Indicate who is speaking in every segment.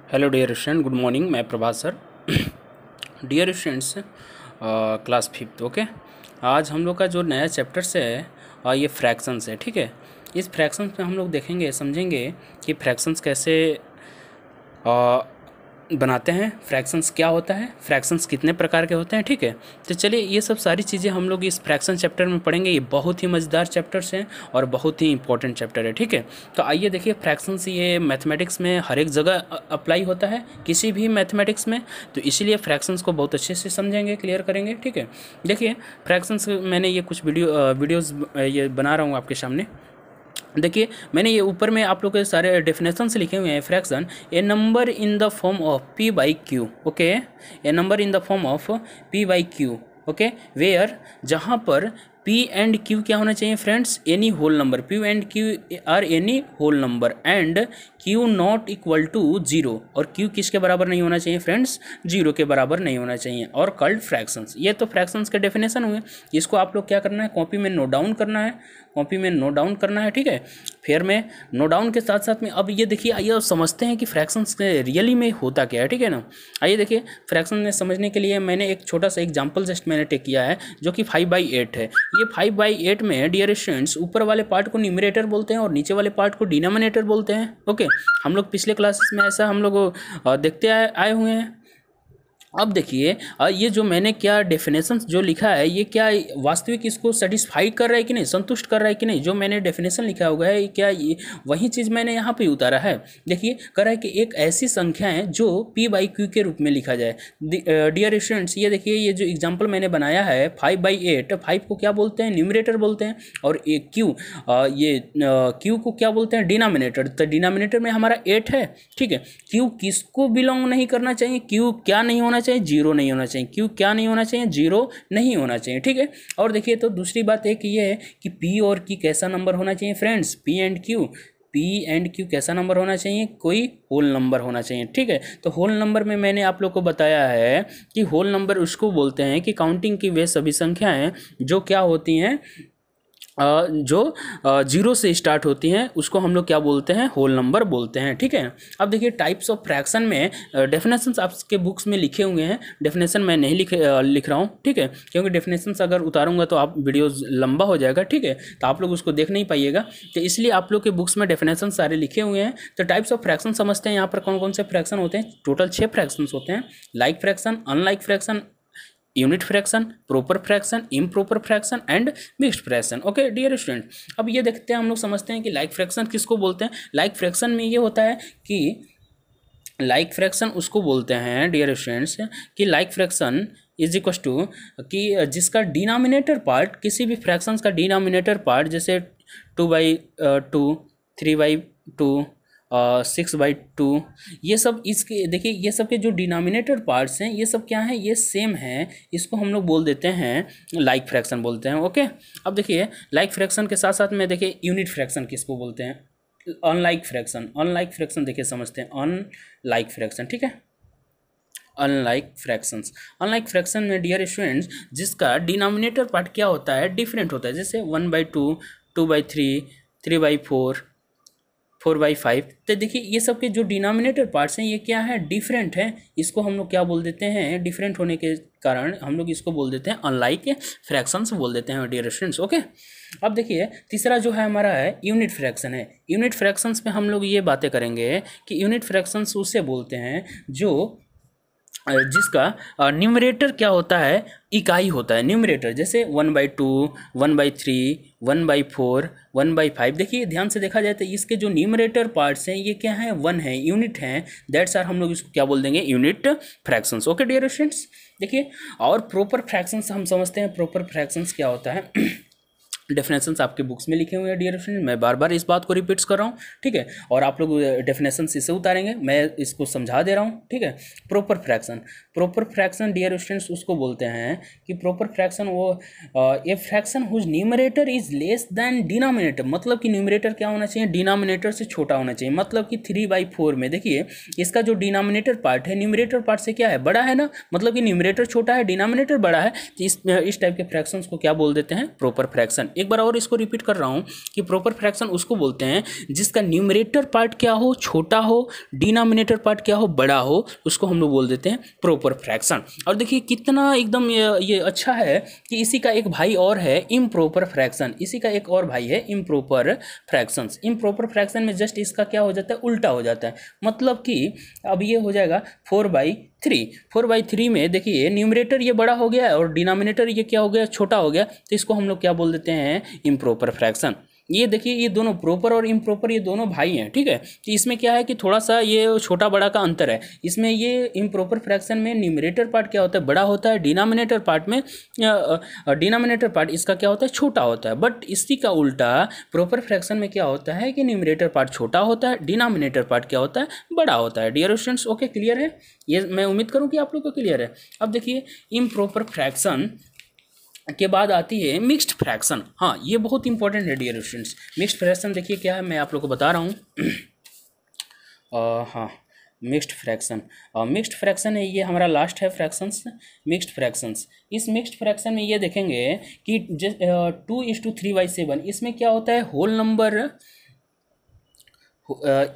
Speaker 1: Hello dear student, good morning. मैं Prabhat sir. Dear students, class fifth. Okay, आज हम लोग का जो नया चैप्टर्स है ये फ्रैक्शंस है। ठीक है, इस फ्रैक्शंस में हम लोग देखेंगे, समझेंगे कि फ्रैक्शंस कैसे बनाते हैं, फ्रैक्शंस क्या होता है, फ्रैक्शंस कितने प्रकार के होते हैं। ठीक है, तो चलिए ये सब सारी चीज़ें हम लोग इस फ्रैक्शन चैप्टर में पढ़ेंगे। ये बहुत ही मज़ेदार चैप्टर्स हैं और बहुत ही इंपॉर्टेंट चैप्टर है। ठीक है, तो आइए देखिए, फ्रैक्शंस ये मैथमेटिक्स में हर एक जगह अप्लाई होता है, किसी भी मैथमेटिक्स में। तो इसीलिए फ्रैक्शंस को बहुत अच्छे से समझेंगे, क्लियर करेंगे। ठीक है, देखिए फ्रैक्शंस मैंने ये कुछ वीडियोज़ ये बना रहा हूँ आपके सामने। देखिए मैंने ये ऊपर में आप लोग के सारे डेफिनेशन से लिखे हुए हैं। Fraction, a number in the form of P by Q. Okay, a number in the form of P by Q. Okay, where, जहाँ पर पी एंड क्यू क्या होना चाहिए friends, any whole number. P and Q are any whole number and Q not equal to zero. और Q किसके बराबर नहीं होना चाहिए फ्रेंड्स, जीरो के बराबर नहीं होना चाहिए, और कॉल्ड फ्रैक्शंस। ये तो फ्रैक्शंस के डेफिनेशन हुए। इसको आप लोग क्या करना है, कॉपी में नोट डाउन करना है, कॉपी में नोट डाउन करना है। ठीक है, फिर में नोट डाउन के साथ साथ में अब ये देखिए, आइए अब समझते हैं कि फ्रैक्शंस रियली में होता क्या है। ठीक है ना, आइए देखिए, फ्रैक्शन में समझने के लिए मैंने एक छोटा सा एग्जांपल जस्ट मैंने टेक किया है, जो कि 5/8 है। ये 5/8 में डियर स्टूडेंट्स, ऊपर वाले पार्ट को न्यूमरेटर बोलते हैं और नीचे वाले पार्ट को डिनोमिनेटर बोलते हैं। ओके, हम लोग पिछले क्लासेस में ऐसा हम लोग देखते आए हुए हैं। अब देखिए, ये जो मैंने क्या डेफिनेशन जो लिखा है, ये क्या वास्तविक इसको सेटिस्फाई कर रहा है कि नहीं, संतुष्ट कर रहा है कि नहीं। जो मैंने डेफिनेशन लिखा हुआ है, क्या ये वही चीज़ मैंने यहाँ पे उतारा है। देखिए, कर रहा है कि एक ऐसी संख्या है जो p बाई क्यू के रूप में लिखा जाए। डियर स्टूडेंट्स, ये देखिए, ये जो एग्जाम्पल मैंने बनाया है 5/8, 5 को क्या बोलते हैं, न्यूमरेटर बोलते हैं, और एक क्यू, ये क्यू को क्या बोलते हैं, डिनोमिनेटर। तो डिनोमिनेटर में हमारा 8 है। ठीक है, क्यू किसको बिलोंग नहीं करना चाहिए, क्यू क्या नहीं होना चाहिए, जीरो नहीं होना चाहिए। क्यू क्या नहीं होना चाहिए, जीरो नहीं होना चाहिए। ठीक है, और देखिए, तो दूसरी बात एक ये है कि पी और क्यू कैसा नंबर होना चाहिए फ्रेंड्स, पी एंड क्यू कैसा नंबर होना चाहिए, कोई होल नंबर होना चाहिए। ठीक है, तो होल नंबर में मैंने आप लोग को बताया है कि होल नंबर उसको बोलते हैं कि काउंटिंग की वे सभी संख्याएं जो क्या होती हैं, जो जीरो से स्टार्ट होती हैं, उसको हम लोग क्या बोलते हैं, होल नंबर बोलते हैं। ठीक है, अब देखिए, टाइप्स ऑफ फ्रैक्शन में डेफिनेशंस आपके बुक्स में लिखे हुए हैं। डेफिनेशन मैं नहीं लिख रहा हूँ। ठीक है, क्योंकि डेफिनेशंस अगर उतारूंगा तो आप वीडियो लंबा हो जाएगा। ठीक है, तो आप लोग उसको देख नहीं पाइएगा, तो इसलिए आप लोग के बुक्स में डेफिनेशन सारे लिखे हुए हैं। तो टाइप्स ऑफ फ्रैक्शन समझते हैं। यहाँ पर कौन कौन से फ्रैक्शन होते हैं, टोटल 6 फ्रैक्शंस होते हैं। Like fraction, unlike fraction, unit fraction, proper fraction, improper fraction and mixed fraction. Okay dear student, अब ये देखते हैं, हम लोग समझते हैं कि लाइक फ्रैक्शन किसको बोलते हैं। लाइक फ्रैक्शन में ये होता है कि लाइक फ्रैक्शन उसको बोलते हैं डियर स्टूडेंट्स कि like fraction is equal to कि जिसका डिनोमिनेटर पार्ट, किसी भी फ्रैक्शंस का डिनोमिनेटर पार्ट, जैसे 2/2, 3/2, 6/2, ये सब इसके देखिए, ये सब के जो डिनोमिनेटर पार्ट्स हैं, ये सब क्या हैं, ये सेम हैं। इसको हम लोग बोल देते हैं लाइक फ्रैक्शन बोलते हैं। ओके, अब देखिए, लाइक फ्रैक्शन के साथ साथ में देखिए यूनिट फ्रैक्शन किसको बोलते हैं, अनलाइक फ्रैक्शन देखिए समझते हैं, अनलाइक फ्रैक्शन। ठीक है, अनलाइक फ्रैक्शन में डियर स्टूडेंट्स, जिसका डिनोमिनेटर पार्ट क्या होता है, डिफरेंट होता है। जैसे 1/2, 2/3, 3/4, 4/5। तो देखिए, ये सब के जो डिनोमिनेटर पार्ट्स हैं, ये क्या है, डिफरेंट है। इसको हम लोग क्या बोल देते हैं, डिफरेंट होने के कारण हम लोग इसको बोल देते हैं अनलाइक फ्रैक्शंस बोल देते हैं डियर स्टूडेंट्स। ओके, अब देखिए, तीसरा जो है हमारा है यूनिट फ्रैक्शन है। यूनिट फ्रैक्शंस में हम लोग ये बातें करेंगे कि यूनिट फ्रैक्शंस उसे बोलते हैं जो जिसका न्यूमरेटर क्या होता है, इकाई होता है, न्यूमरेटर। जैसे 1/2, 1/3, 1/4, 1/5। देखिए, ध्यान से देखा जाए तो इसके जो न्यूमरेटर पार्ट्स हैं, ये क्या है, 1 है, यूनिट हैं। दैट्स आर, हम लोग इसको क्या बोल देंगे, unit fractions. Okay dear students, देखिए, और प्रॉपर फ्रैक्शंस हम समझते हैं। प्रॉपर फ्रैक्शंस क्या होता है, डेफिनेशंस आपके बुक्स में लिखे हुए हैं डियर स्टूडेंट, मैं बार बार इस बात को रिपीट्स कर रहा हूँ। ठीक है, और आप लोग डेफिनेशंस इसे उतारेंगे, मैं इसको समझा दे रहा हूँ। ठीक है, प्रॉपर फ्रैक्शन डियर स्टूडेंट्स उसको बोलते हैं कि प्रॉपर फ्रैक्शन वो a fraction whose numerator is less than denominator. मतलब कि न्यूमरेटर क्या होना चाहिए, डिनोमिनेटर से छोटा होना चाहिए। मतलब कि 3/4 में देखिए, इसका जो डिनोमिनेटर पार्ट है, न्यूमरेटर पार्ट से क्या है, बड़ा है ना, मतलब कि न्यूमरेटर छोटा है, डिनोमिनेटर बड़ा है। तो इस टाइप के फ्रैक्शंस को क्या बोल देते हैं, प्रॉपर फ्रैक्शन। एक बार और इसको रिपीट कर रहा हूँ कि प्रॉपर फ्रैक्शन उसको बोलते हैं जिसका न्यूमरेटर पार्ट क्या हो, छोटा हो, डिनोमिनेटर पार्ट क्या हो, बड़ा हो, उसको हम लोग बोल देते हैं प्रॉपर फ्रैक्शन। और देखिए कितना एकदम ये अच्छा है कि इसी का एक भाई और है इम्प्रॉपर फ्रैक्शन, इसी का एक और भाई है इम्प्रॉपर फ्रैक्शंस। इम्प्रॉपर फ्रैक्शन में जस्ट इसका क्या हो जाता है, उल्टा हो जाता है। मतलब कि अब ये हो जाएगा 4/3। 4/3 में देखिए न्यूमरेटर ये बड़ा हो गया और डिनोमिनेटर ये क्या हो गया, छोटा हो गया, तो इसको हम लोग क्या बोल देते हैं, इम्प्रॉपर फ्रैक्शन। ये देखिए ये दोनों प्रॉपर और इम्प्रॉपर ये दोनों भाई हैं, ठीक है। तो इसमें क्या है कि थोड़ा सा ये छोटा बड़ा का अंतर है। इसमें ये इम्प्रॉपर फ्रैक्शन में न्यूमरेटर पार्ट क्या होता है, बड़ा होता है, डिनोमिनेटर पार्ट में डिनोमिनेटर पार्ट इसका क्या होता है, छोटा होता है। बट इसी का उल्टा प्रॉपर फ्रैक्शन में क्या होता है कि न्यूमरेटर पार्ट छोटा होता है, डिनोमिनेटर पार्ट क्या होता है, बड़ा होता है। डियर स्टूडेंट्स, ओके, क्लियर है? ये मैं उम्मीद करूँ कि आप लोग को क्लियर है। अब देखिए इम्प्रॉपर फ्रैक्शन के बाद आती है मिक्स्ड फ्रैक्शन। हाँ, ये बहुत इंपॉर्टेंट है डियर स्टूडेंट्स। मिक्स्ड फ्रैक्शन देखिए क्या है, मैं आप लोग को बता रहा हूँ। हाँ, मिक्स्ड फ्रैक्शन, मिक्स्ड फ्रैक्शन है, ये हमारा लास्ट है फ्रैक्शंस, मिक्स्ड फ्रैक्शंस। इस मिक्स्ड फ्रैक्शन में ये देखेंगे कि 2:3/7 इसमें क्या होता है, होल नंबर,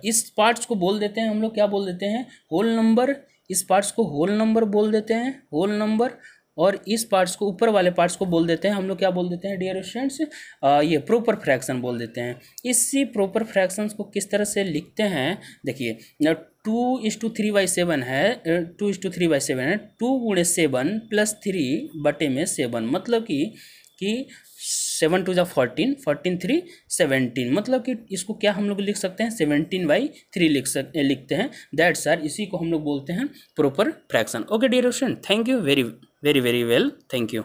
Speaker 1: इस पार्ट्स को बोल देते हैं हम लोग, क्या बोल देते हैं, होल नंबर। इस पार्ट्स को होल नंबर बोल देते हैं, होल नंबर। और इस पार्ट्स को, ऊपर वाले पार्ट्स को बोल देते हैं हम लोग, क्या बोल देते हैं डियर स्टूडेंट्स, ये प्रॉपर फ्रैक्शन बोल देते हैं। इसी प्रॉपर फ्रैक्शंस को किस तरह से लिखते हैं, देखिए 2:3/7 है, 2:3/7 है, 2 × 7 + 3/7, मतलब कि 7 × 14, 14 × 3 17, मतलब कि इसको क्या हम लोग लिख सकते हैं, 17/3 लिखते हैं। दैट्स आर, इसी को हम लोग बोलते हैं proper fraction. Okay dear student, thank you very very very well, thank you.